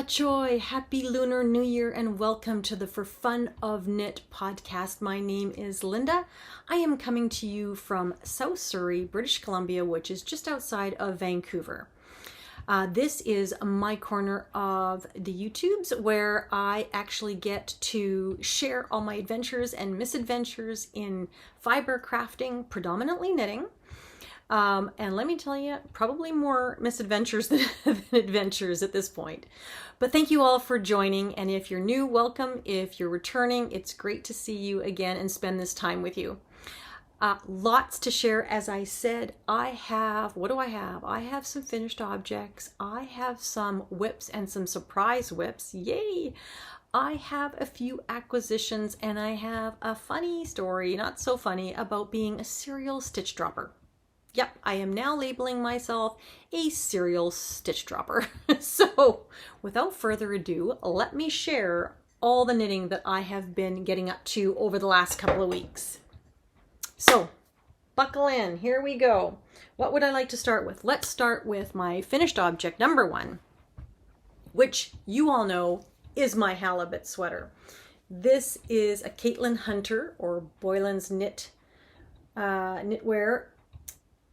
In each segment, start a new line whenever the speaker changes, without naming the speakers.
Fat Choy, happy Lunar New Year and welcome to the For Fun of Knit podcast. My name is Linda. I am coming to you from South Surrey, British Columbia, which is just outside of Vancouver. This is my corner of the YouTubes where I actually get to share all my adventures and misadventures in fiber crafting, predominantly knitting. And let me tell you, probably more misadventures than adventures at this point. But thank you all for joining. And if you're new, welcome. If you're returning, it's great to see you again and spend this time with you. Lots to share. As I said, what do I have? I have some finished objects. I have some whips and some surprise whips. Yay! I have a few acquisitions and I have a funny story, not so funny, about being a serial stitch dropper. Yep, I am now labeling myself a serial stitch dropper. So without further ado, let me share all the knitting that I have been getting up to over the last couple of weeks. So buckle in, here we go. What would I like to start with? Let's start with my finished object number one, which you all know is my Halibut sweater. This is a Caitlyn Hunter or Boylan's knitwear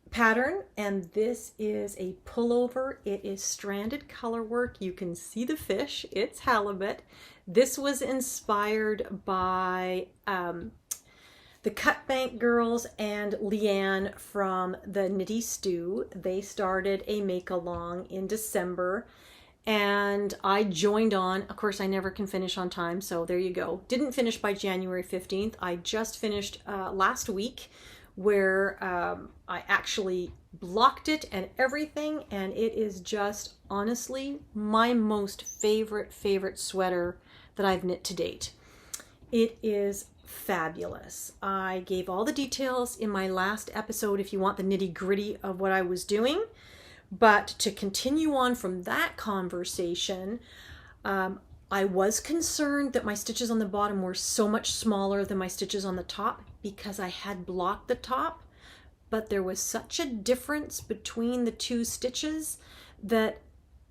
pattern, and this is a pullover. It is stranded color work. You can see the fish. It's halibut. This was inspired by the Cut Bank girls and Leanne from the Knitty Stew. They started a make-along in December and I joined on. Of course, I never can finish on time, so there you go. Didn't finish by January 15th. I just finished last week, where I actually blocked it and everything, and it is just honestly my most favorite sweater that I've knit to date. It is fabulous. I gave all the details in my last episode if you want the nitty-gritty of what I was doing, but to continue on from that conversation, I was concerned that my stitches on the bottom were so much smaller than my stitches on the top because I had blocked the top, but there was such a difference between the two stitches that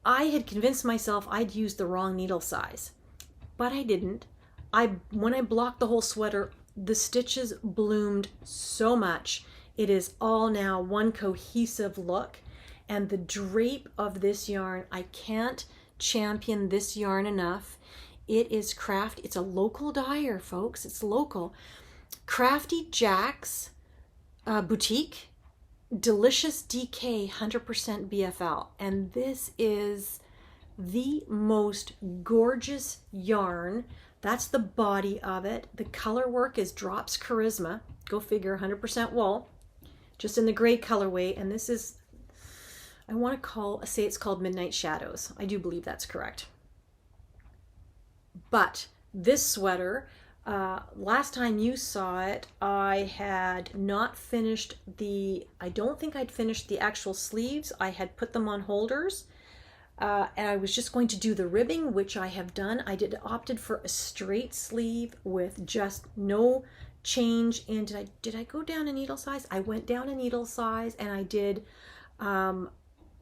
I had convinced myself I'd used the wrong needle size, but I didn't. When I blocked the whole sweater, the stitches bloomed so much. It is all now one cohesive look, and the drape of this yarn, I can't champion this yarn enough. It is Crafty. It's a local dyer, folks. It's local. Crafty Jack's boutique, delicious DK 100% BFL, and this is the most gorgeous yarn. That's the body of it. The color work is Drops Charisma. Go figure, 100% wool, just in the gray colorway. And this is, I want to say it's called Midnight Shadows. I do believe that's correct. But this sweater, last time you saw it, I had not finished I don't think I'd finished the actual sleeves. I had put them on holders, and I was just going to do the ribbing, which I have done. I opted for a straight sleeve with just no change in, did I go down a needle size? I went down a needle size and I did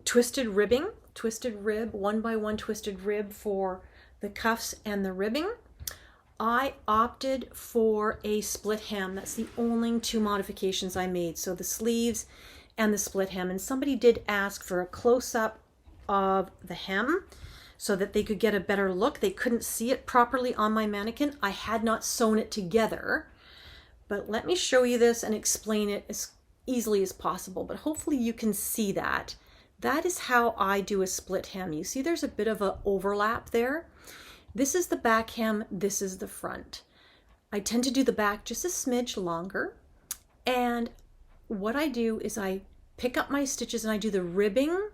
twisted rib, 1x1 twisted rib for the cuffs and the ribbing. I opted for a split hem. That's the only two modifications I made. So the sleeves and the split hem. And somebody did ask for a close-up of the hem so that they could get a better look. They couldn't see it properly on my mannequin. I had not sewn it together. But let me show you this and explain it as easily as possible. But hopefully you can see that. That is how I do a split hem. You see there's a bit of an overlap there. This is the back hem, this is the front. I tend to do the back just a smidge longer. And what I do is I pick up my stitches and I do the ribbing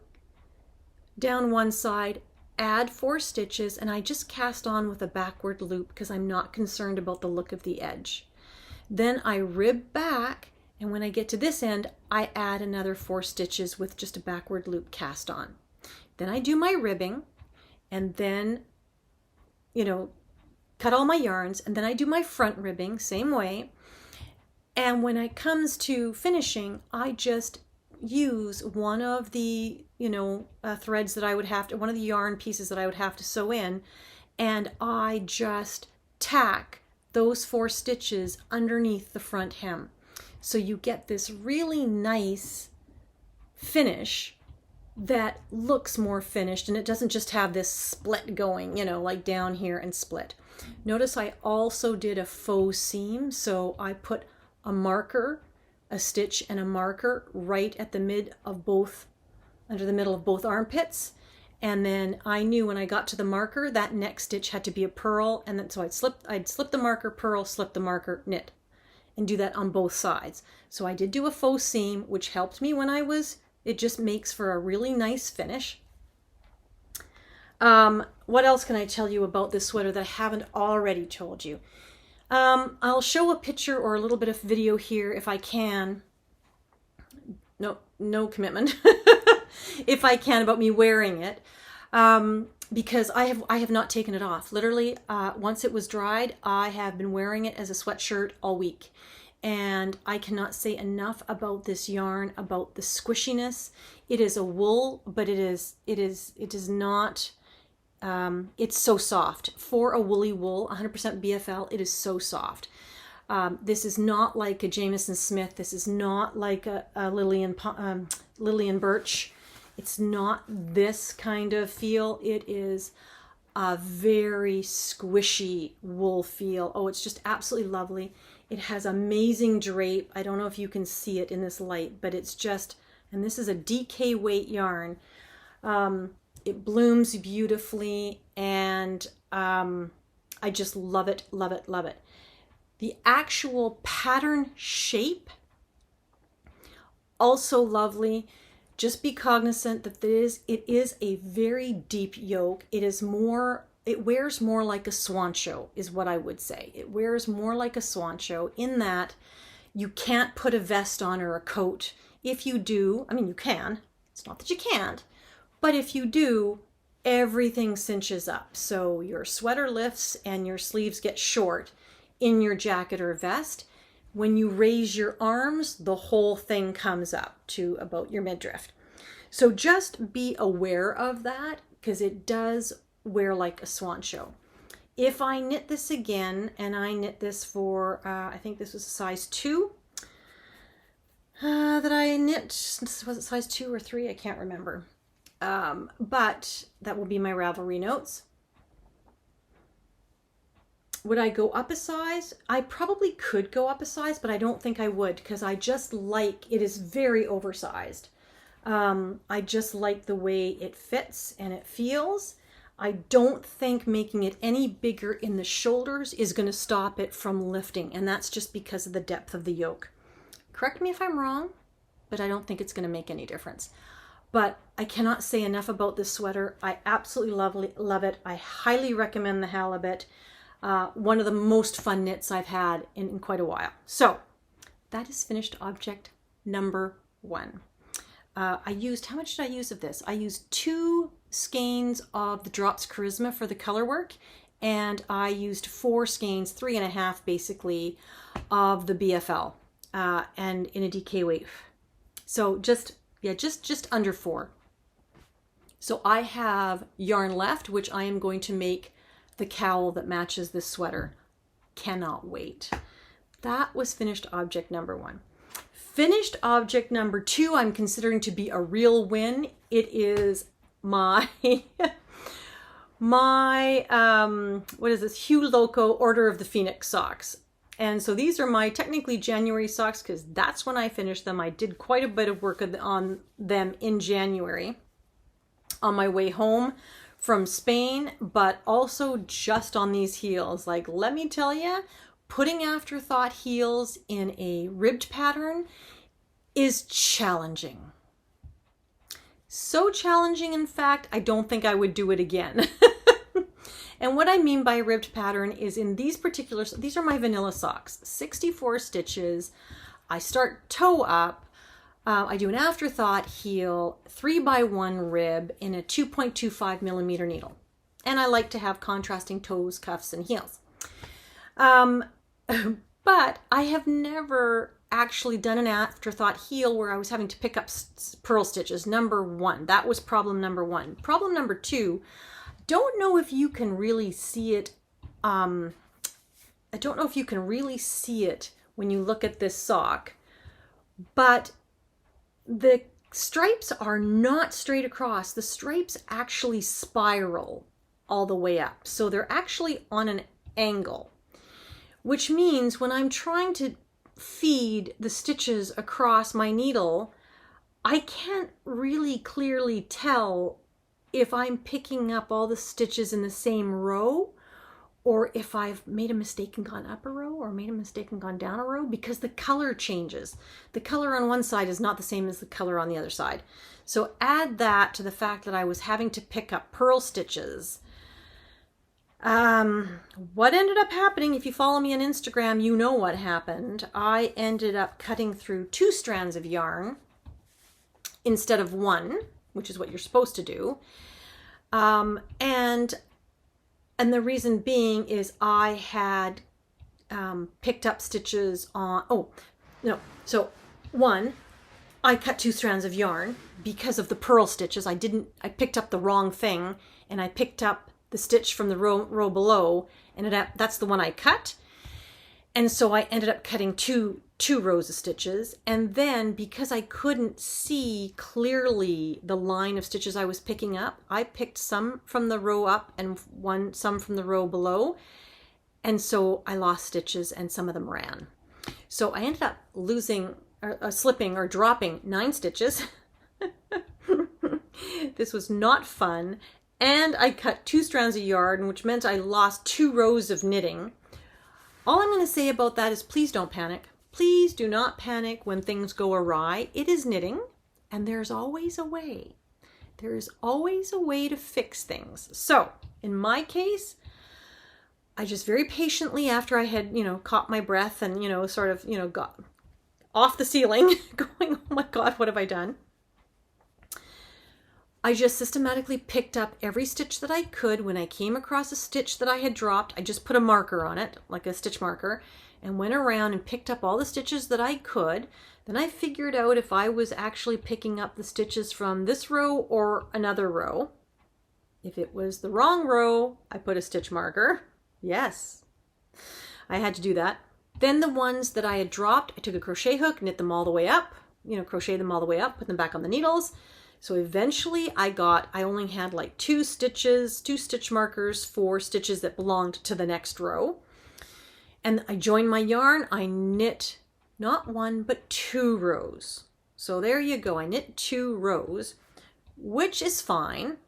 down one side, add 4 stitches, and I just cast on with a backward loop because I'm not concerned about the look of the edge. Then I rib back, and when I get to this end, I add another 4 stitches with just a backward loop cast on. Then I do my ribbing, and then cut all my yarns, and then I do my front ribbing, same way. And when it comes to finishing, I just use one of the, threads that I would have to, one of the yarn pieces that I would have to sew in, and I just tack those 4 stitches underneath the front hem. So you get this really nice finish that looks more finished, and it doesn't just have this split going, like down here and split. Notice I also did a faux seam, so I put a marker, a stitch and a marker right at the under the middle of both armpits. And then I knew when I got to the marker, that next stitch had to be a purl. And then so I'd slip the marker, purl, slip the marker, knit, and do that on both sides. So I did do a faux seam, which helped me when it just makes for a really nice finish. What else can I tell you about this sweater that I haven't already told you? I'll show a picture or a little bit of video here if I can. No commitment. If I can, about me wearing it. Because I have not taken it off. Literally, once it was dried, I have been wearing it as a sweatshirt all week. And I cannot say enough about this yarn, about the squishiness. It is a wool, but it is not, it's so soft. For a woolly wool, 100% BFL, it is so soft. This is not like a Jamieson Smith. This is not like a Lillian Birch. It's not this kind of feel. It is a very squishy wool feel. Oh, it's just absolutely lovely. It has amazing drape. I don't know if you can see it in this light, but it's just, and this is a DK weight yarn. It blooms beautifully, and I just love it, love it, love it. The actual pattern shape, also lovely. Just be cognizant that it is a very deep yoke. It wears more like a swancho, is what I would say. It wears more like a swancho in that you can't put a vest on or a coat. If you do, I mean, you can. It's not that you can't. But if you do, everything cinches up. So your sweater lifts and your sleeves get short in your jacket or vest. When you raise your arms, the whole thing comes up to about your midriff. So just be aware of that, because it does wear like a swancho. If I knit this again, and I knit this for, I think this was a size 2 that I knit. Was it size 2 or 3? I can't remember. But that will be my Ravelry notes. Would I go up a size? I probably could go up a size, but I don't think I would, because I just like, it is very oversized. I just like the way it fits and it feels. I don't think making it any bigger in the shoulders is going to stop it from lifting, and that's just because of the depth of the yoke. Correct me if I'm wrong, but I don't think it's going to make any difference. But I cannot say enough about this sweater. I absolutely love it. I highly recommend the Halibut. One of the most fun knits I've had in quite a while. So that is finished object number 1. I used, how much did I use of this? I used 2 skeins of the Drops Charisma for the color work, and I used 4 skeins, 3.5 basically, of the BFL, and in a DK weight. So just under 4. So I have yarn left, which I am going to make the cowl that matches this sweater. Cannot wait. That was finished object number 1. Finished object number 2, I'm considering to be a real win. It is my what is this, Hugh Loco Order of the Phoenix socks. And so these are my technically January socks, because that's when I finished them. I did quite a bit of work on them in January on my way home from Spain, but also just on these heels. Like, let me tell you, putting Afterthought heels in a ribbed pattern is challenging. So challenging, in fact, I don't think I would do it again. And what I mean by ribbed pattern is in these particular, these are my vanilla socks, 64 stitches. I start toe up. I do an Afterthought heel, 3x1 rib in a 2.25 millimeter needle. And I like to have contrasting toes, cuffs, and heels. But I have never actually done an afterthought heel where I was having to pick up purl stitches. Number one, that was problem number one. Problem number two, don't know if you can really see it. I don't know if you can really see it when you look at this sock, but the stripes are not straight across. The stripes actually spiral all the way up. So they're actually on an angle, which means when I'm trying to feed the stitches across my needle, I can't really clearly tell if I'm picking up all the stitches in the same row or if I've made a mistake and gone up a row or made a mistake and gone down a row, because the color changes. The color on one side is not the same as the color on the other side. So add that to the fact that I was having to pick up purl stitches. What ended up happening, if you follow me on Instagram, you know what happened. I ended up cutting through 2 strands of yarn instead of 1, which is what you're supposed to do. And the reason being is I had picked up stitches on, so 1, I cut 2 strands of yarn because of the purl stitches. I picked up the wrong thing, and I picked up the stitch from the row below, and that's the one I cut. And so I ended up cutting two rows of stitches. And then because I couldn't see clearly the line of stitches I was picking up, I picked some from the row up and some from the row below. And so I lost stitches and some of them ran. So I ended up slipping or dropping 9 stitches. This was not fun. And I cut 2 strands of yarn, which meant I lost 2 rows of knitting. All I'm going to say about that is please don't panic. Please do not panic when things go awry. It is knitting, and there's always a way. There is always a way to fix things. So in my case, I just very patiently, after I had, caught my breath and, got off the ceiling going, oh my God, what have I done? I just systematically picked up every stitch that I could. When I came across a stitch that I had dropped, I just put a marker on it, like a stitch marker, and went around and picked up all the stitches that I could. Then I figured out if I was actually picking up the stitches from this row or another row. If it was the wrong row, I put a stitch marker. Yes, I had to do that. Then the ones that I had dropped, I took a crochet hook, knit them all the way up, crochet them all the way up, put them back on the needles. So eventually I only had like 2 stitch markers for stitches that belonged to the next row. And I joined my yarn. I knit not 1, but 2 rows. So there you go. I knit 2 rows, which is fine.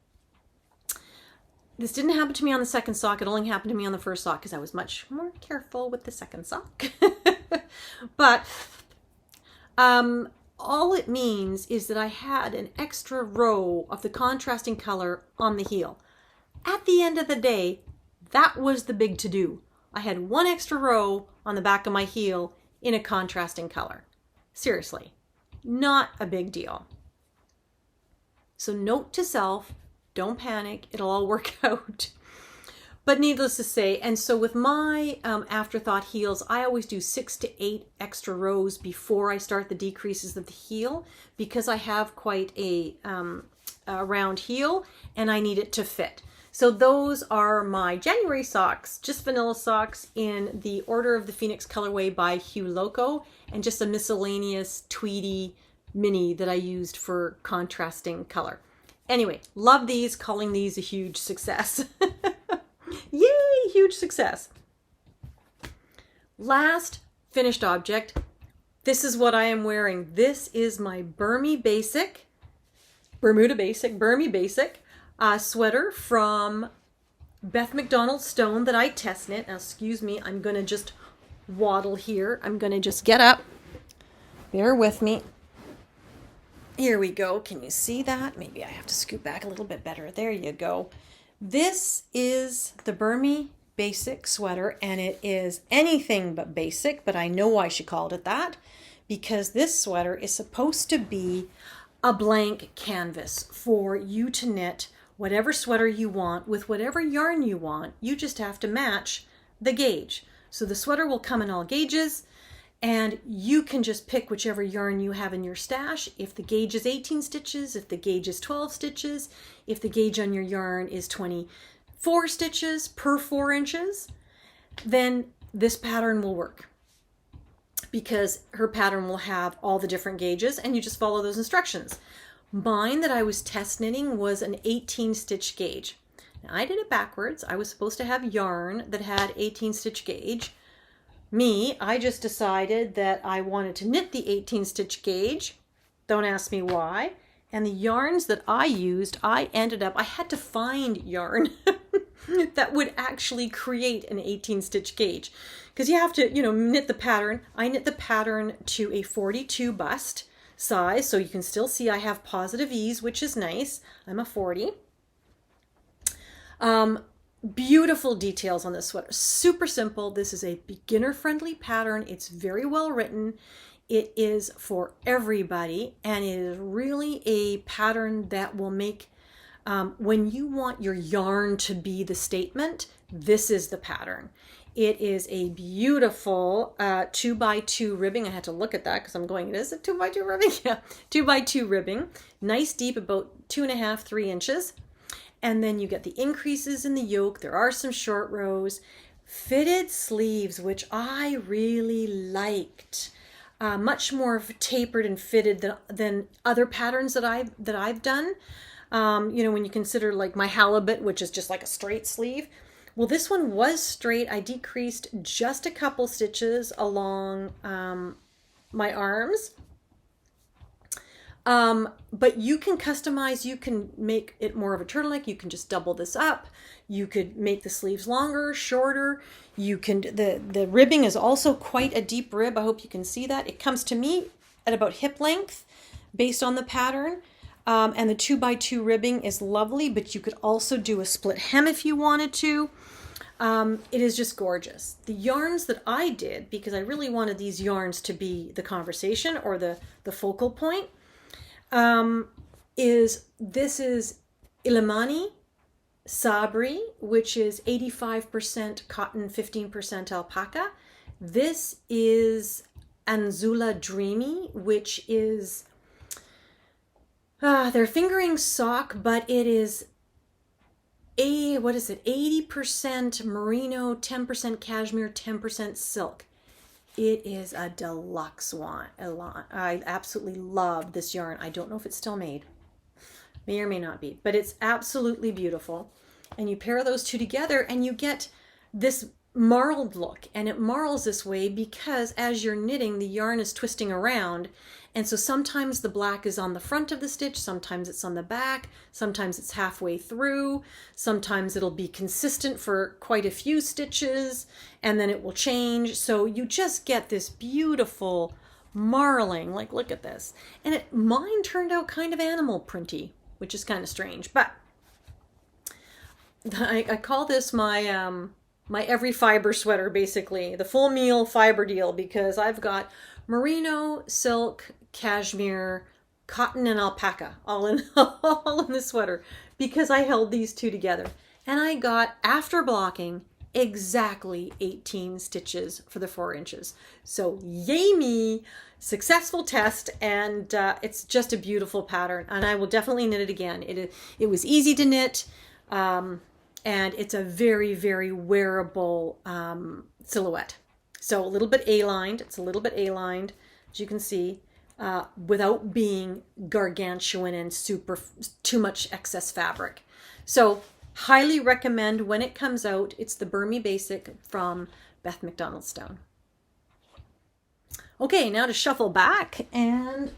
This didn't happen to me on the second sock. It only happened to me on the first sock because I was much more careful with the second sock. But, all it means is that I had an extra row of the contrasting color on the heel. At the end of the day, that was the big to-do. I had 1 extra row on the back of my heel in a contrasting color. Seriously, not a big deal. So note to self, don't panic, it'll all work out. But needless to say, and so with my afterthought heels, I always do 6 to 8 extra rows before I start the decreases of the heel, because I have quite a round heel and I need it to fit. So those are my January socks, just vanilla socks in the Order of the Phoenix colorway by Yolke, and just a miscellaneous tweedy mini that I used for contrasting color. Anyway, love these, calling these a huge success. Yay, huge success. Last finished object. This is what I am wearing. This is my Bermy Basic sweater from Beth MacDonald Stone that I test knit. Now, excuse me, I'm going to just waddle here. I'm going to just get up. Bear with me. Here we go. Can you see that? Maybe I have to scoot back a little bit better. There you go. This is the Bermy Basic sweater, and it is anything but basic, but I know why she called it that, because this sweater is supposed to be a blank canvas for you to knit whatever sweater you want with whatever yarn you want. You just have to match the gauge. So the sweater will come in all gauges, And you can just pick whichever yarn you have in your stash. If the gauge is 18 stitches, if the gauge is 12 stitches, if the gauge on your yarn is 24 stitches per 4 inches, then this pattern will work, because her pattern will have all the different gauges and you just follow those instructions. Mine that I was test knitting was an 18 stitch gauge. Now, I did it backwards. I was supposed to have yarn that had 18 stitch gauge. I just decided that I wanted to knit the 18 stitch gauge. Don't ask me why. And the yarns that I used, I had to find yarn that would actually create an 18 stitch gauge. Because you have to, knit the pattern. I knit the pattern to a 42 bust size, so you can still see I have positive ease, which is nice. I'm a 40. Beautiful details on this sweater. Super simple. This is a beginner-friendly pattern. It's very well written. It is for everybody, and it is really a pattern that will make, when you want your yarn to be the statement, this is the pattern. It is a beautiful 2x2 ribbing. I had to look at that because I'm going, it is a 2x2 ribbing? Yeah, 2x2 ribbing. Nice deep, about 2.5, 3 inches. And then you get the increases in the yoke. There are some short rows. Fitted sleeves, which I really liked. Much more tapered and fitted than other patterns that I've done. When you consider like my Halibut, which is just like a straight sleeve. Well, this one was straight. I decreased just a couple stitches along my arms. But you can customize, you can make it more of a turtleneck. You can just double this up. You could make the sleeves longer, shorter. You can, the ribbing is also quite a deep rib. I hope you can see that. It comes to me at about hip length based on the pattern. And the 2x2 ribbing is lovely, but you could also do a split hem if you wanted to. It is just gorgeous. The yarns that I did, because I really wanted these yarns to be the conversation or the focal point, this is Illimani Sabri, which is 85% cotton, 15% alpaca. This is Anzula Dreamy, which is their fingering sock, but it is 80% merino, 10% cashmere, 10% silk. It is a deluxe one. I absolutely love this yarn. I don't know if it's still made. May or may not be, but it's absolutely beautiful. And you pair those two together and you get this marled look. And it marls this way because as you're knitting, the yarn is twisting around. And so sometimes the black is on the front of the stitch, sometimes it's on the back, sometimes it's halfway through, sometimes it'll be consistent for quite a few stitches, and then it will change. So you just get this beautiful marling, like look at this. And mine turned out kind of animal printy, which is kind of strange, but I call this my my every fiber sweater, basically, the full meal fiber deal, because I've got merino, silk, cashmere, cotton, and alpaca all in the sweater, because I held these two together. And I got, after blocking, exactly 18 stitches for the 4 inches. So yay me, successful test, and it's just a beautiful pattern, and I will definitely knit it again. It was easy to knit, and it's a very, very wearable silhouette. So a little bit A-lined, it's a little bit A-lined, as you can see, without being gargantuan and too much excess fabric. So highly recommend when it comes out. It's the Bermy Basic from Beth MacDonald Stone. Okay, now to shuffle back and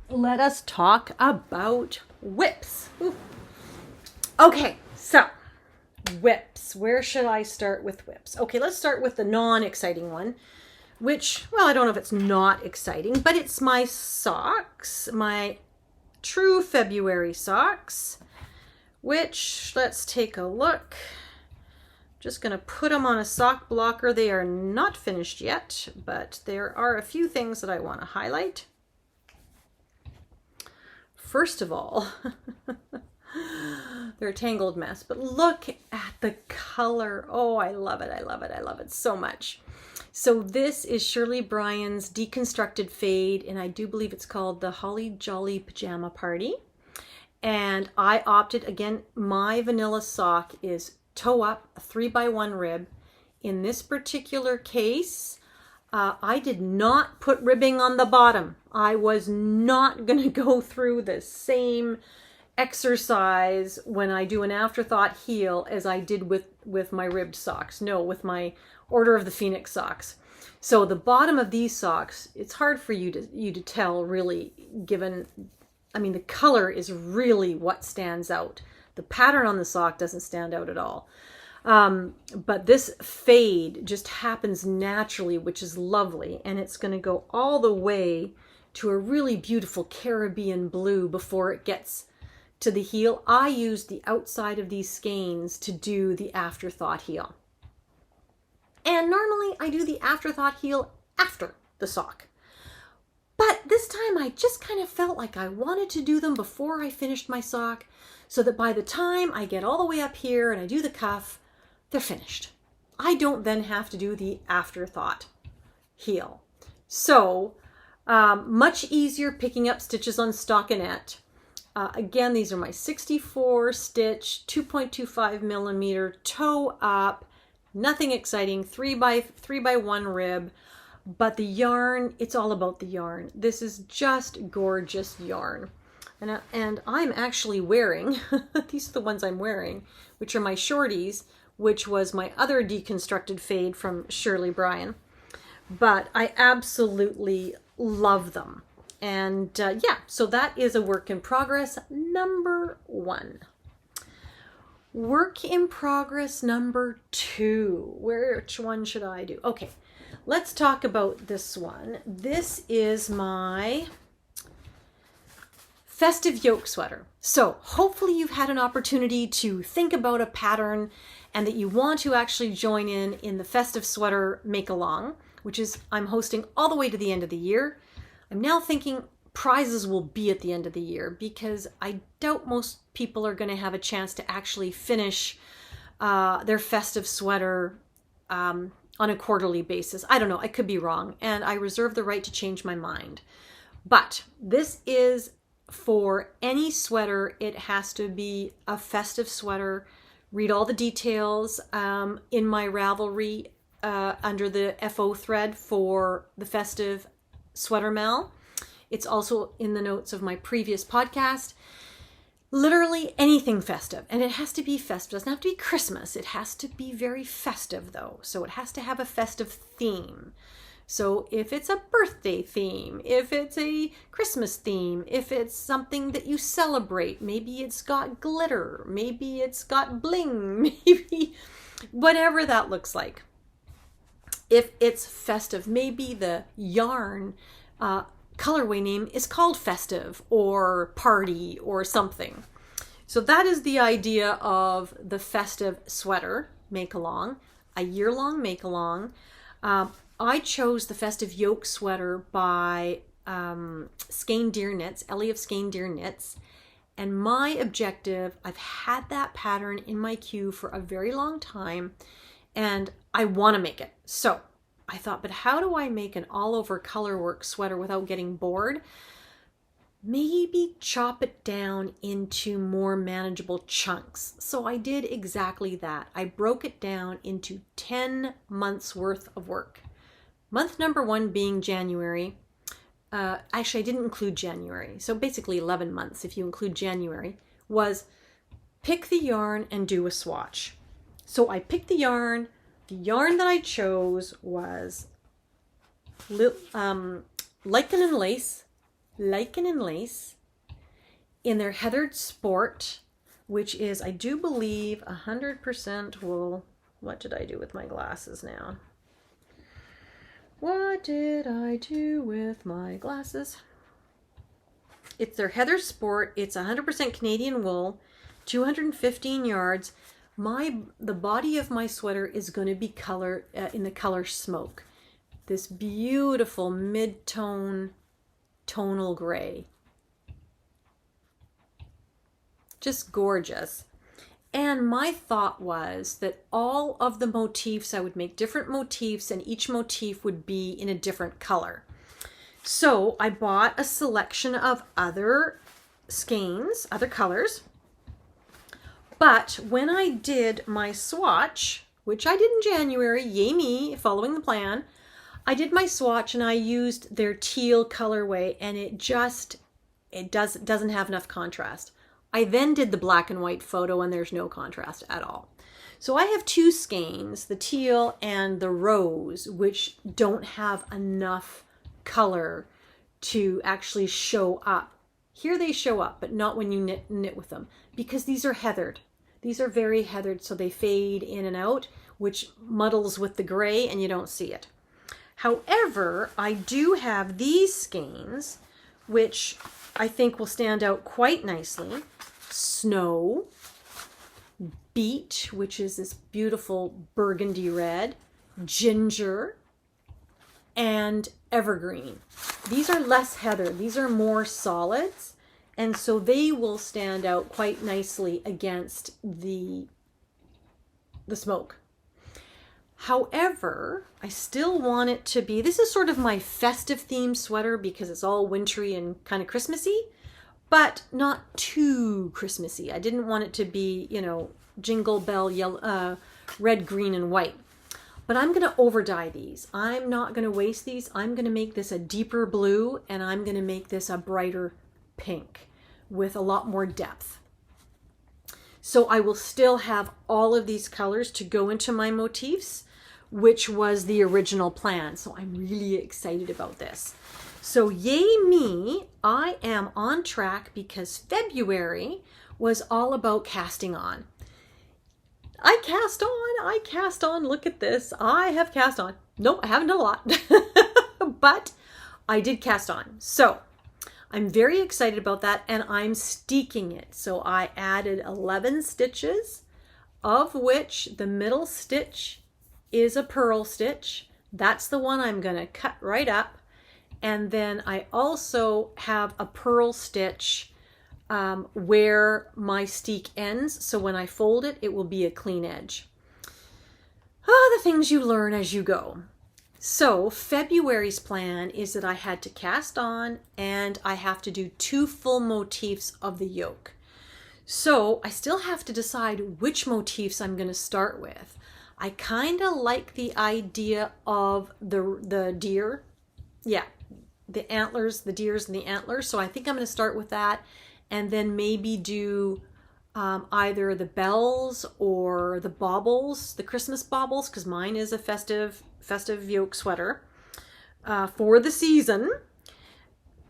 let us talk about whips. Ooh. Okay, so whips. Where should I start with whips? Okay, let's start with the non-exciting one, which, well, I don't know if it's not exciting, but it's my socks, my true February socks, which, let's take a look. Just going to put them on a sock blocker. They are not finished yet, but there are a few things that I want to highlight. First of all, they're a tangled mess, but look at the color. Oh, I love it. I love it. I love it so much. So this is Shirley Bryan's Deconstructed Fade, and I do believe it's called the Holly Jolly Pajama Party. And I opted, again, my vanilla sock is toe up, a 3x1 rib. In this particular case, I did not put ribbing on the bottom. I was not going to go through the same exercise when I do an afterthought heel as I did with my ribbed socks. No, with my Order of the Phoenix socks. So the bottom of these socks, it's hard for you to tell really, given, I mean, the color is really what stands out. The pattern on the sock doesn't stand out at all. But this fade just happens naturally, which is lovely. And it's going to go all the way to a really beautiful Caribbean blue before it gets to the heel. I used the outside of these skeins to do the afterthought heel. And normally I do the afterthought heel after the sock. But this time I just kind of felt like I wanted to do them before I finished my sock, so that by the time I get all the way up here and I do the cuff, they're finished. I don't then have to do the afterthought heel. So much easier picking up stitches on stockinette. Again, these are my 64 stitch, 2.25 millimeter toe up, nothing exciting, 3x1 rib, but the yarn, it's all about the yarn. This is just gorgeous yarn. And I'm actually wearing, these are the ones I'm wearing, which are my shorties, which was my other Deconstructed Fade from Shirley Bryan. But I absolutely love them. And yeah, so that is a work in progress number 1. Work in progress number 2. Which one should I do? Okay, let's talk about this one. This is my festive yoke sweater. So hopefully you've had an opportunity to think about a pattern and that you want to actually join in the Festive Sweater Make-Along, which is I'm hosting all the way to the end of the year. I'm now thinking prizes will be at the end of the year because I doubt most people are going to have a chance to actually finish their festive sweater on a quarterly basis. I don't know. I could be wrong. And I reserve the right to change my mind. But this is for any sweater. It has to be a festive sweater. Read all the details in my Ravelry under the FO thread for the Festive Sweater MAL. It's also in the notes of my previous podcast. Literally anything festive. And it has to be festive. It doesn't have to be Christmas. It has to be very festive though. So it has to have a festive theme. So if it's a birthday theme, if it's a Christmas theme, if it's something that you celebrate, maybe it's got glitter, maybe it's got bling, maybe whatever that looks like. If it's festive, maybe the yarn colorway name is called Festive or Party or something. So that is the idea of the Festive Sweater Make-Along, a year-long make-along. I chose the Festive Yoke Sweater by SkeinDeer Knits, Ellie of SkeinDeer Knits. And my objective, I've had that pattern in my queue for a very long time and I want to make it. So I thought, but how do I make an all-over colorwork sweater without getting bored? Maybe chop it down into more manageable chunks. So I did exactly that. I broke it down into 10 months worth of work. Month number 1 being January. Actually, I didn't include January. So basically 11 months, if you include January, was pick the yarn and do a swatch. So I picked the yarn. The yarn that I chose was Lichen and Lace in their Heathered Sport, which is, I do believe, 100% wool. What did I do with my glasses now? What did I do with my glasses? It's their Heathered Sport. It's 100% Canadian wool, 215 yards. The body of my sweater is going to be color in the color Smoke. This beautiful mid-tone tonal gray. Just gorgeous. And my thought was that all of the motifs, I would make different motifs, and each motif would be in a different color. So I bought a selection of other skeins, other colors. But when I did my swatch, which I did in January, yay me, following the plan, I did my swatch and I used their teal colorway, and it doesn't have enough contrast. I then did the black and white photo and there's no contrast at all. So I have two skeins, the teal and the rose, which don't have enough color to actually show up. Here they show up, but not when you knit with them, because these are heathered. These are very heathered, so they fade in and out, which muddles with the gray and you don't see it. However, I do have these skeins, which I think will stand out quite nicely. Snow, Beach, which is this beautiful burgundy red, Ginger, and Evergreen. These are less heathered. These are more solids, and so they will stand out quite nicely against the smoke. However, I still want it to be, this is sort of my festive theme sweater because it's all wintry and kind of Christmassy, but not too Christmassy. I didn't want it to be, you know, jingle bell yellow, red, green, and white. But I'm going to over dye these. I'm not going to waste these. I'm going to make this a deeper blue, and I'm going to make this a brighter pink with a lot more depth. So I will still have all of these colors to go into my motifs, which was the original plan. So I'm really excited about this. So yay me, I am on track because February was all about casting on. I cast on, look at this. I have cast on. Nope, I haven't done a lot, but I did cast on. So I'm very excited about that, and I'm steeking it. So I added 11 stitches, of which the middle stitch is a purl stitch. That's the one I'm going to cut right up. And then I also have a purl stitch where my steek ends. So when I fold it, it will be a clean edge. The things you learn as you go. So February's plan is that I had to cast on and I have to do 2 full motifs of the yoke. So I still have to decide which motifs I'm going to start with. I kind of like the idea of the deer. Yeah, the antlers, the deers and the antlers. So I think I'm going to start with that, and then maybe do either the bells or the bobbles, the Christmas bobbles, because mine is a festive yoke sweater for the season.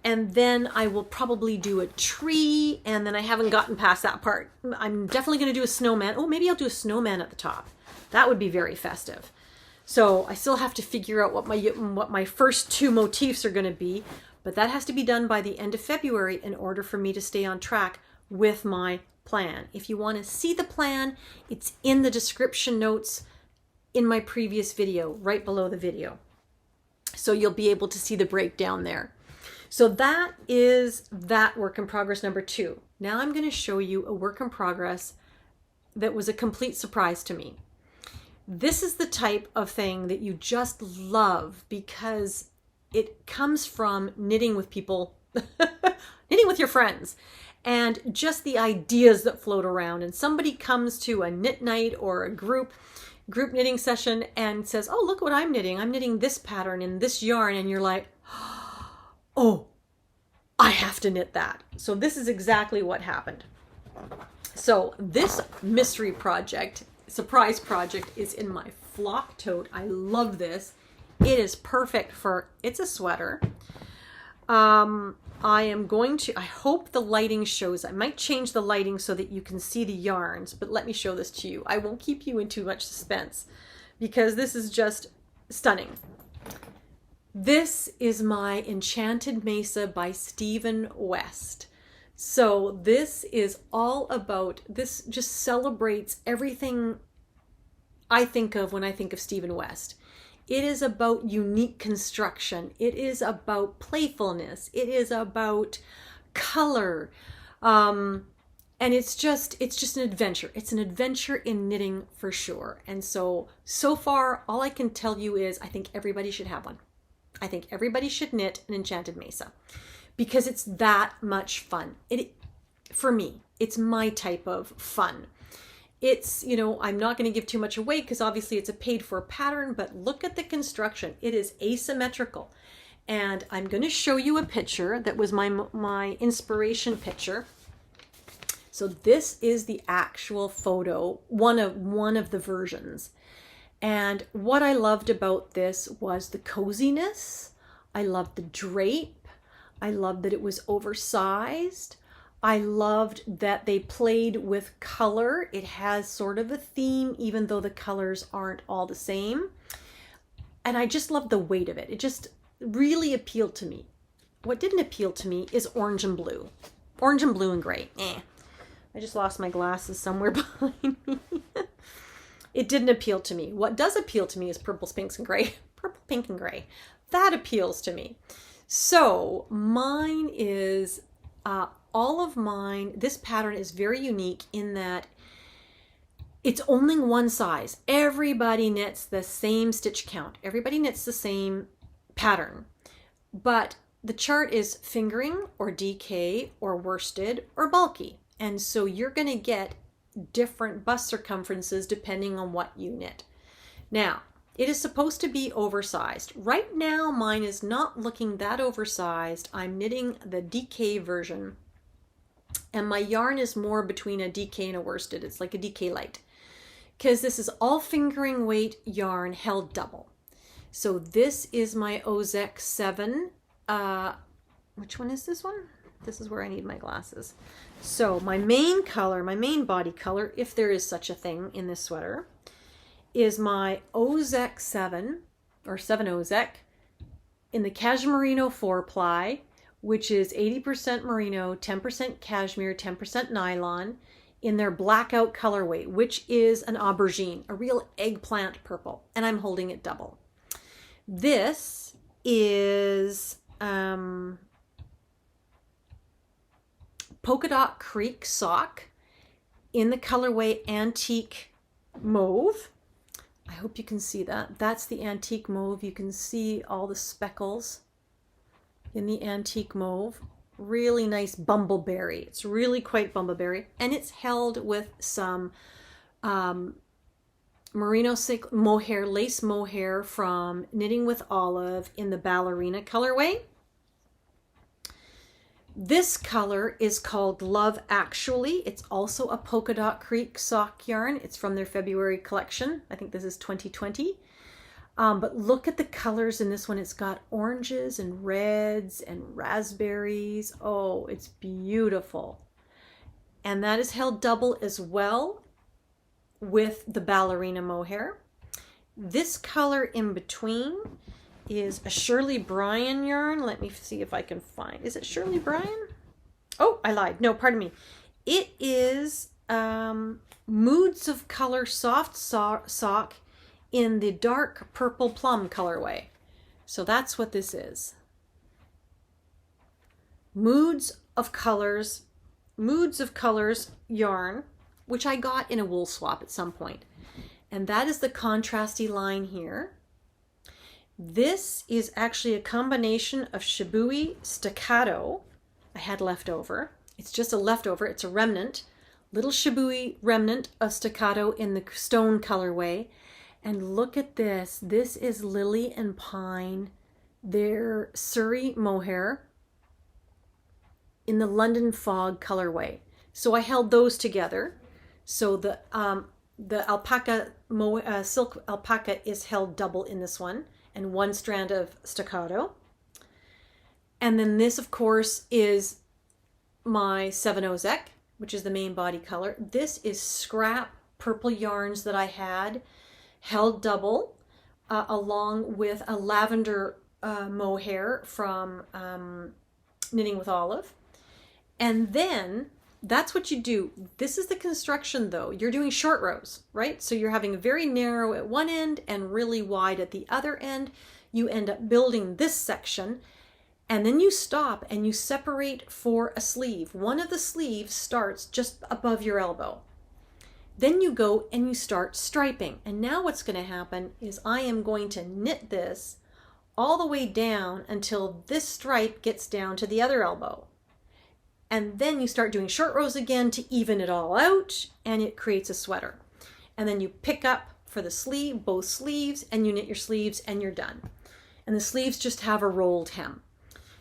And then I will probably do a tree, and then I haven't gotten past that part. I'm definitely going to do a snowman. Oh, maybe I'll do a snowman at the top. That would be very festive. So I still have to figure out what my first 2 motifs are going to be, but that has to be done by the end of February in order for me to stay on track with my plan. If you want to see the plan, it's in the description notes in my previous video, right below the video. So you'll be able to see the breakdown there. So that is that work in progress number 2. Now I'm going to show you a work in progress that was a complete surprise to me. This is the type of thing that you just love because it comes from knitting with people, knitting with your friends, and just the ideas that float around. And somebody comes to a knit night or a group knitting session and says, oh, look what I'm knitting. I'm knitting this pattern in this yarn. And you're like, oh, I have to knit that. So this is exactly what happened. So this mystery project, surprise project, is in my flock tote. I love this. It is perfect for, it's a sweater. I hope the lighting shows. I might change the lighting so that you can see the yarns, but let me show this to you. I won't keep you in too much suspense because this is just stunning. This is my Enchanted Mesa by Stephen West. So this is all about, this just celebrates everything I think of when I think of Stephen West. It is about unique construction. It is about playfulness. It is about color. And And it's just an adventure. It's an adventure in knitting for sure. And so far, all I can tell you is I think everybody should have one. I think everybody should knit an Enchanted Mesa because it's that much fun. For me, it's my type of fun. It's, you know, I'm not going to give too much away because obviously it's a paid for pattern, but look at the construction. It is asymmetrical. And I'm going to show you a picture that was my inspiration picture. So this is the actual photo, one of the versions. And what I loved about this was the coziness. I loved the drape. I loved that it was oversized. I loved that they played with color. It has sort of a theme, even though the colors aren't all the same. And I just loved the weight of it. It just really appealed to me. What didn't appeal to me is orange and blue. Orange and blue and gray. I just lost my glasses somewhere behind me. It didn't appeal to me. What does appeal to me is purples, pinks, and gray. Purple, pink, and gray. That appeals to me. So mine is, all of mine, this pattern is very unique in that it's only one size. Everybody knits the same stitch count. Everybody knits the same pattern. But the chart is fingering or DK or worsted or bulky. And so you're going to get different bust circumferences depending on what you knit. Now, it is supposed to be oversized. Right now, mine is not looking that oversized. I'm knitting the DK version, and my yarn is more between a DK and a worsted. It's like a DK light, because this is all fingering weight yarn held double. So this is my Ozek 7. Which one is this one? This is where I need my glasses. So my main color, my main body color, if there is such a thing in this sweater, is my Ozek 7 or 7 Ozek in the Cashmere Merino 4-ply, which is 80% merino, 10% cashmere, 10% nylon in their blackout colorway, which is an aubergine, a real eggplant purple, and I'm holding it double. This is Polka Dot Creek sock in the colorway Antique Mauve. I hope you can see that. That's the Antique Mauve. You can see all the speckles in the Antique Mauve. Really nice bumbleberry. It's really quite bumbleberry. And it's held with some merino mohair, lace mohair from Knitting with Olive in the ballerina colorway. This color is called Love Actually. It's also a Polka Dot Creek sock yarn. It's from their February collection. I think this is 2020. But look at the colors in this one. It's got oranges and reds and raspberries. Oh, it's beautiful. And that is held double as well with the ballerina mohair. This color in between is a Shirley Bryan yarn. Let me see if I can find. Is it Shirley Bryan? Oh, I lied. No, pardon me. It is Moods of Color soft sock in the dark purple plum colorway. So that's what this is. Moods of Colors yarn, which I got in a wool swap at some point. And that is the contrasty line here. This is actually a combination of Shibui staccato I had left over. It's just a leftover. It's a remnant, little Shibui remnant of staccato in the stone colorway. And look at this. This is Lily and Pine, their Surrey mohair in the London Fog colorway. So I held those together. So the alpaca silk alpaca is held double in this one, and one strand of staccato. And then this, of course, is my 7 Ozek, which is the main body color. This is scrap purple yarns that I had held double, along with a lavender mohair from Knitting with Olive. And then that's what you do. This is the construction though. You're doing short rows, right? So you're having very narrow at one end and really wide at the other end. You end up building this section, And then you stop and you separate for a sleeve. One of the sleeves starts just above your elbow. Then you go and you start striping. And now what's going to happen is I am going to knit this all the way down until this stripe gets down to the other elbow. And then you start doing short rows again to even it all out, and it creates a sweater. And then you pick up for the sleeve, both sleeves, and you knit your sleeves and you're done. And the sleeves just have a rolled hem.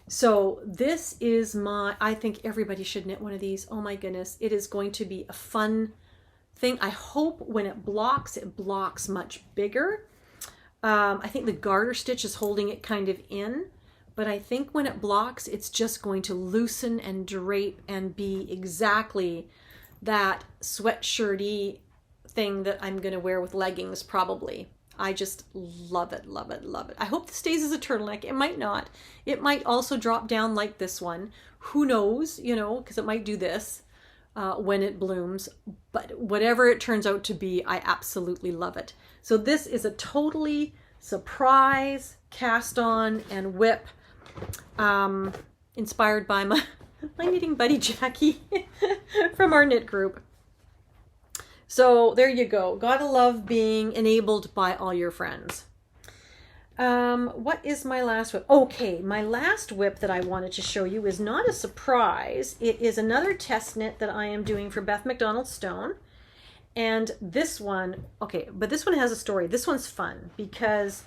So this is I think everybody should knit one of these. Oh my goodness, it is going to be a fun thing. I hope when it blocks much bigger. I think the garter stitch is holding it kind of in, but I think when it blocks, it's just going to loosen and drape and be exactly that sweatshirty thing that I'm going to wear with leggings probably. I just love it, love it, love it. I hope this stays as a turtleneck. It might not. It might also drop down like this one. Who knows, you know, because it might do this when it blooms. But whatever it turns out to be, I absolutely love it. So this is a totally surprise cast on and whip inspired by my knitting buddy Jackie from our knit group. So there you go. Gotta love being enabled by all your friends. What is my last whip? Okay, my last whip that I wanted to show you is not a surprise. It is another test knit that I am doing for Beth MacDonald Stone. And this one, okay, but this one has a story. This one's fun because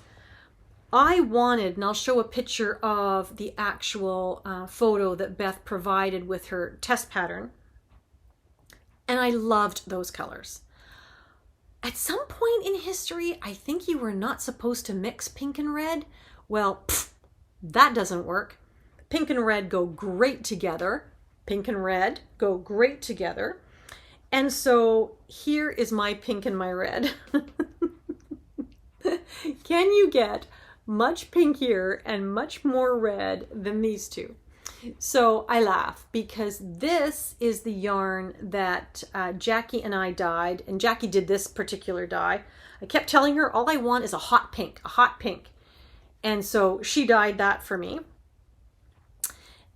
I wanted, and I'll show a picture of the actual photo that Beth provided with her test pattern. And I loved those colors. At some point in history, I think you were not supposed to mix pink and red. Well, that doesn't work. Pink and red go great together. Pink and red go great together. And so here is my pink and my red. Can you get much pinkier and much more red than these two? So I laugh because this is the yarn that Jackie and I dyed, and Jackie did this particular dye. I kept telling her all I want is a hot pink, a hot pink. And so she dyed that for me.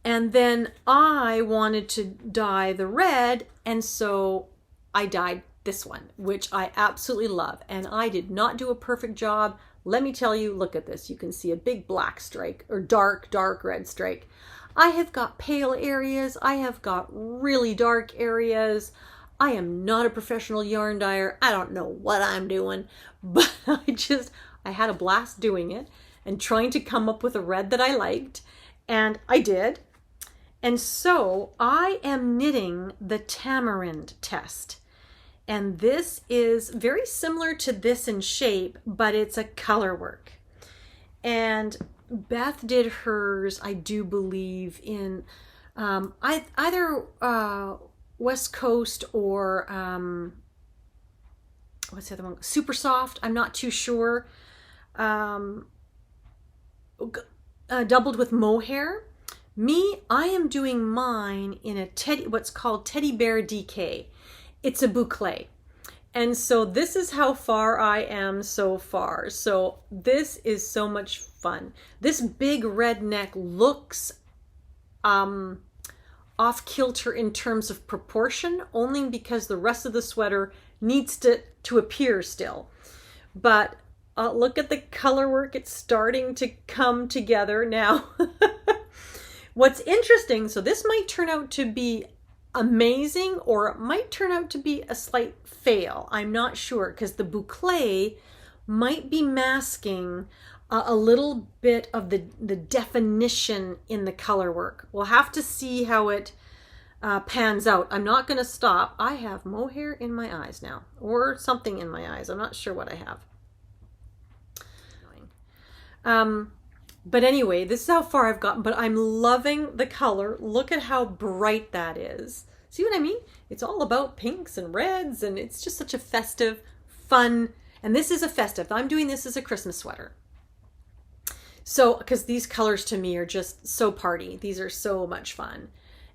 And then I wanted to dye the red, and so I dyed this one, which I absolutely love. And I did not do a perfect job. Let me tell you, look at this. You can see a big black strike or dark red strike. I have got pale areas. I have got really dark areas. I am not a professional yarn dyer. I don't know what I'm doing, but I had a blast doing it and trying to come up with a red that I liked, and I did. And so I am knitting the Tamarind test. And this is very similar to this in shape, but it's a color work. And Beth did hers, I do believe, in either West Coast or what's the other one? Super Soft. I'm not too sure. Doubled with mohair. Me, I am doing mine in a what's called Teddy Bear DK. It's a boucle. And so this is how far I am so far. So this is so much fun. This big red neck looks off kilter in terms of proportion, only because the rest of the sweater needs to appear still. But look at the color work. It's starting to come together now. What's interesting, so this might turn out to be amazing, or it might turn out to be a slight fail. I'm not sure, because the boucle might be masking a little bit of the definition in the color work. We'll have to see how it pans out. I'm not going to stop. I have mohair in my eyes now, or something in my eyes. I'm not sure what I have. But anyway, this is how far I've gotten, but I'm loving the color. Look at how bright that is. See what I mean? It's all about pinks and reds, and it's just such a festive, fun, and this is a festive. I'm doing this as a Christmas sweater. So, because these colors to me are just so party. These are so much fun.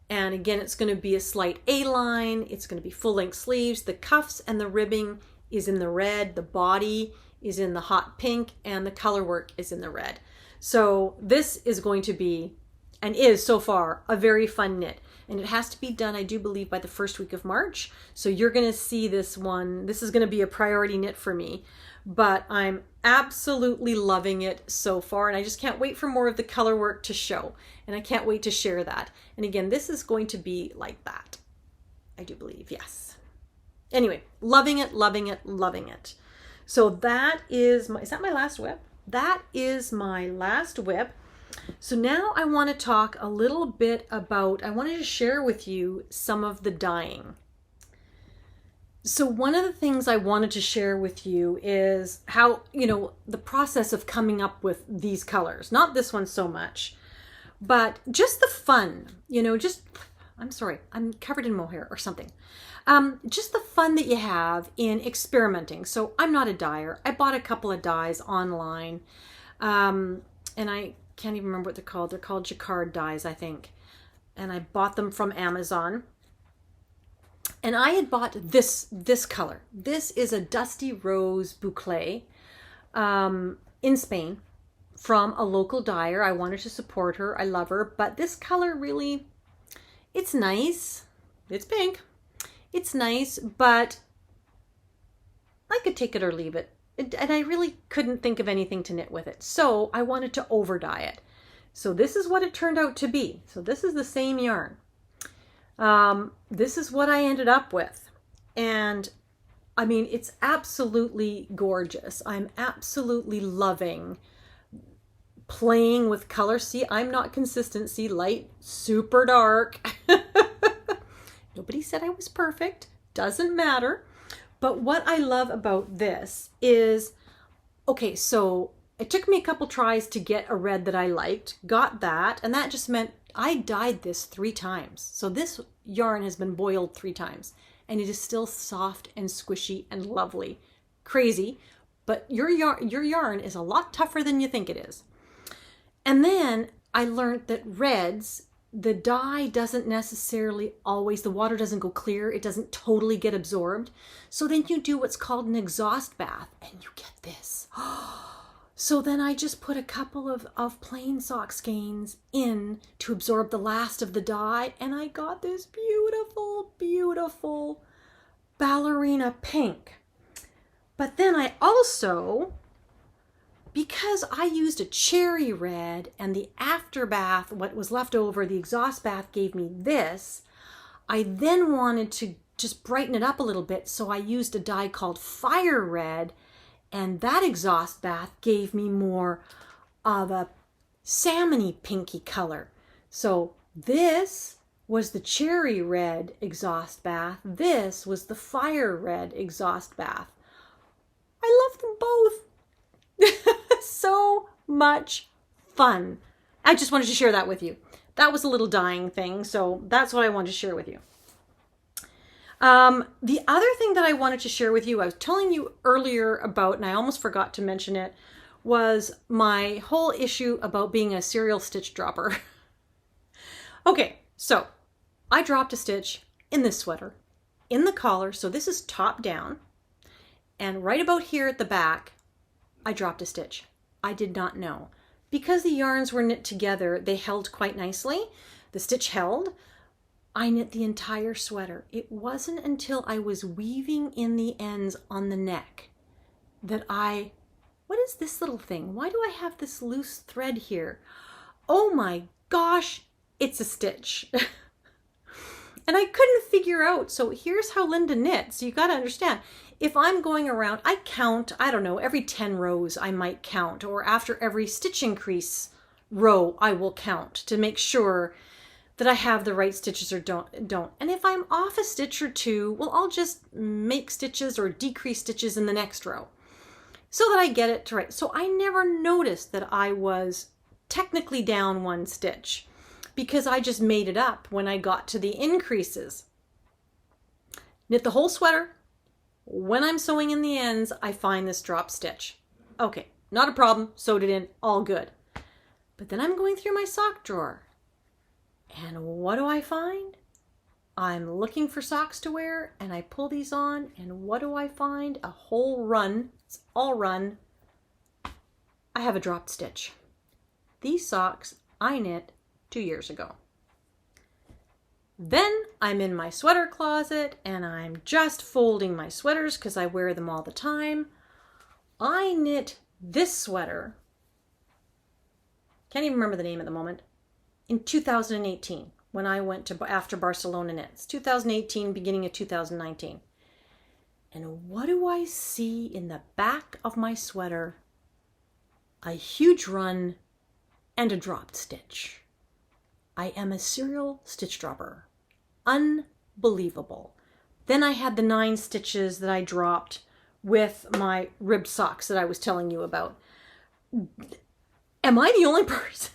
And again, it's going to be a slight A-line. It's going to be full-length sleeves. The cuffs and the ribbing is in the red. The body is in the hot pink, and the color work is in the red. So this is going to be and is so far a very fun knit. And it has to be done, I do believe, by the first week of March. So you're going to see this one. This is going to be a priority knit for me. But I'm absolutely loving it so far. And I just can't wait for more of the color work to show. And I can't wait to share that. And again, this is going to be like that. I do believe, yes. Anyway, loving it, loving it, loving it. So that is my, is that my last WIP? That is my last WIP. So now I want to talk a little bit about, I wanted to share with you some of the dyeing. So one of the things I wanted to share with you is how, you know, the process of coming up with these colors, not this one so much, but just the fun, you know, just, I'm sorry, I'm covered in mohair or something. Just the fun that you have in experimenting. So I'm not a dyer. I bought a couple of dyes online, and I can't even remember what they're called. They're called Jacquard dyes, I think. And I bought them from Amazon. And I had bought this color. This is a Dusty Rose Boucle in Spain from a local dyer. I wanted to support her. I love her. But this color really, it's nice. It's pink. It's nice, but I could take it or leave it. And I really couldn't think of anything to knit with it. So I wanted to over dye it. So this is what it turned out to be. So this is the same yarn. This is what I ended up with. And I mean, it's absolutely gorgeous. I'm absolutely loving playing with color. See, I'm not consistent. See, light, super dark. Nobody said I was perfect. Doesn't matter. But what I love about this is, okay, so it took me a couple tries to get a red that I liked, got that, and that just meant I dyed this 3 times. So this yarn has been boiled 3 times, and it is still soft and squishy and lovely. Crazy, but your yarn is a lot tougher than you think it is. And then I learned that reds, the dye doesn't necessarily always, the water doesn't go clear, it doesn't totally get absorbed. So then you do what's called an exhaust bath, and you get this. So then I just put a couple of plain sock skeins in to absorb the last of the dye, and I got this beautiful, beautiful ballerina pink. But then I also, because I used a cherry red and the after bath, what was left over, the exhaust bath gave me this, I then wanted to just brighten it up a little bit, so I used a dye called Fire Red, and that exhaust bath gave me more of a salmony pinky color. So this was the cherry red exhaust bath. This was the fire red exhaust bath. I love them both. So much fun. I just wanted to share that with you. That was a little dyeing thing, so that's what I wanted to share with you. The other thing that I wanted to share with you, I was telling you earlier about, and I almost forgot to mention it, was my whole issue about being a serial stitch dropper. Okay, so I dropped a stitch in this sweater, in the collar, so this is top down, and right about here at the back, I dropped a stitch. I did not know. Because the yarns were knit together, they held quite nicely. The stitch held. I knit the entire sweater. It wasn't until I was weaving in the ends on the neck that what is this little thing? Why do I have this loose thread here? Oh my gosh, it's a stitch. And I couldn't figure out, so here's how Linda knits. So you got to understand, if I'm going around, I count, I don't know, every 10 rows I might count, or after every stitch increase row I will count to make sure that I have the right stitches or don't. And if I'm off a stitch or two, well, I'll just make stitches or decrease stitches in the next row so that I get it to right. So I never noticed that I was technically down 1 stitch because I just made it up when I got to the increases. Knit the whole sweater. When I'm sewing in the ends, I find this drop stitch. Okay, not a problem, sewed it in, all good. But then I'm going through my sock drawer. And what do I find? I'm looking for socks to wear, and I pull these on, and what do I find? A whole run. It's all run. I have a dropped stitch. These socks I knit 2 years ago. Then I'm in my sweater closet and I'm just folding my sweaters because I wear them all the time. I knit this sweater, can't even remember the name at the moment, in 2018 when I went to after Barcelona Knits. 2018, beginning of 2019. And what do I see in the back of my sweater? A huge run and a dropped stitch. I am a serial stitch dropper. Unbelievable. Then I had the 9 stitches that I dropped with my ribbed socks that I was telling you about. Am I the only person?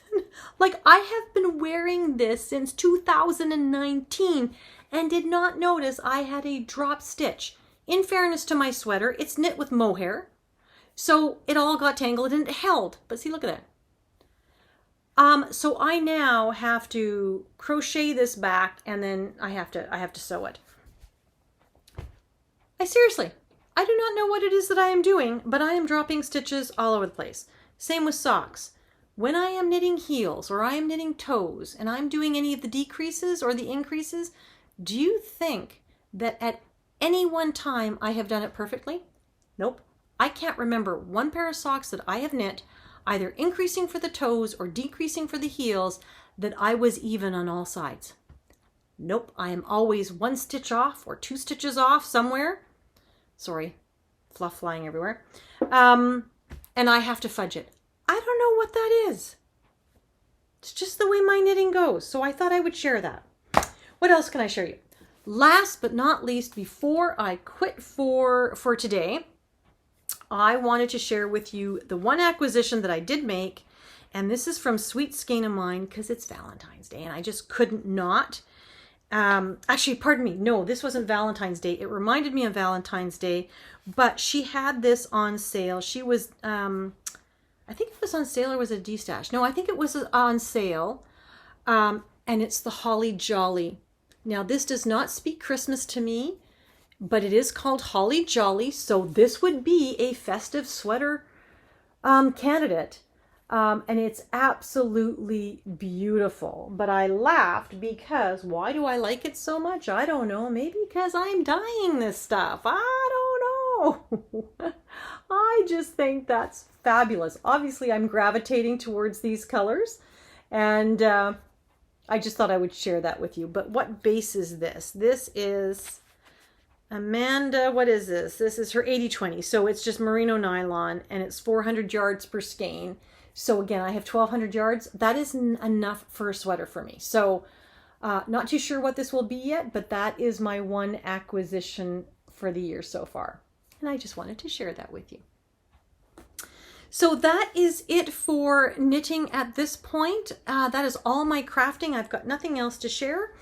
Like, I have been wearing this since 2019 and did not notice I had a drop stitch. In fairness to my sweater, it's knit with mohair, so it all got tangled and it held. But see, look at that. So I now have to crochet this back and then I have to sew it. I do not know what it is that I am doing, but I am dropping stitches all over the place. Same with socks. When I am knitting heels or I am knitting toes and I'm doing any of the decreases or the increases, do you think that at any one time I have done it perfectly? Nope. I can't remember one pair of socks that I have knit, either increasing for the toes or decreasing for the heels, that I was even on all sides. Nope. I am always 1 stitch off or 2 stitches off somewhere. Sorry, fluff flying everywhere. And I have to fudge it. I don't know what that is. It's just the way my knitting goes. So I thought I would share that. What else can I share you? Last but not least, before I quit for today, I wanted to share with you the one acquisition that I did make. And this is from Sweet Skein of Mine because it's Valentine's Day and I just couldn't not. Actually, pardon me. No, this wasn't Valentine's Day. It reminded me of Valentine's Day, but she had this on sale. She was, I think it was on sale or was it a de-stash? No, I think it was on sale. And it's the Holly Jolly. Now, this does not speak Christmas to me, but it is called Holly Jolly. So this would be a festive sweater candidate. And it's absolutely beautiful. But I laughed because why do I like it so much? I don't know. Maybe because I'm dyeing this stuff. I don't know. I just think that's fabulous. Obviously, I'm gravitating towards these colors. And I just thought I would share that with you. But what base is this? This is Amanda. What is this? This is her 80/20. So it's just merino nylon and it's 400 yards per skein. So again, I have 1,200 yards. That isn't enough for a sweater for me. So not too sure what this will be yet, but that is my one acquisition for the year so far. And I just wanted to share that with you. So that is it for knitting at this point. That is all my crafting. I've got nothing else to share.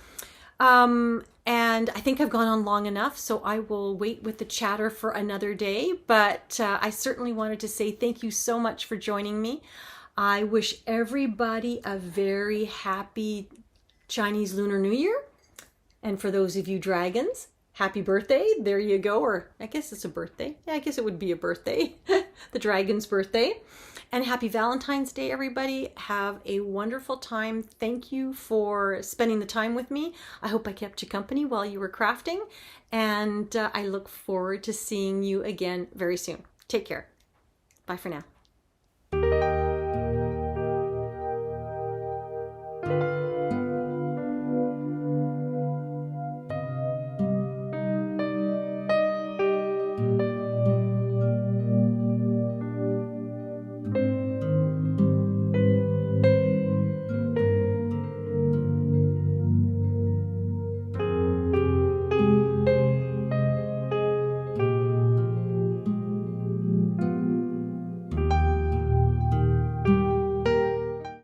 And I think I've gone on long enough, so I will wait with the chatter for another day. But I certainly wanted to say thank you so much for joining me. I wish everybody a very happy Chinese Lunar New Year. And for those of you dragons, happy birthday. There you go. Or I guess it's a birthday. Yeah, I guess it would be a birthday. The dragon's birthday. And happy Valentine's Day, everybody. Have a wonderful time. Thank you for spending the time with me. I hope I kept you company while you were crafting. And I look forward to seeing you again very soon. Take care. Bye for now.